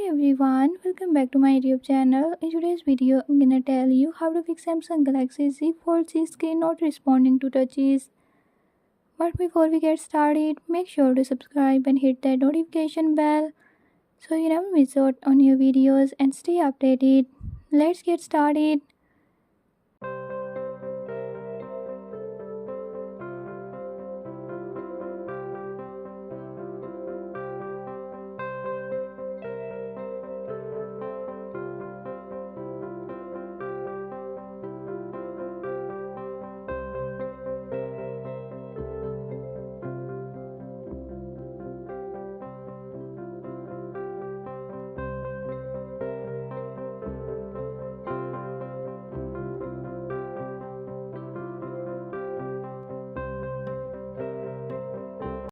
everyone, welcome back to my YouTube channel. In today's video, I'm gonna tell you how to fix Samsung Galaxy Z Fold C screen not responding to touches. But before we get started, make sure to subscribe and hit that notification bell so you never miss out on new videos and stay updated. Let's get started.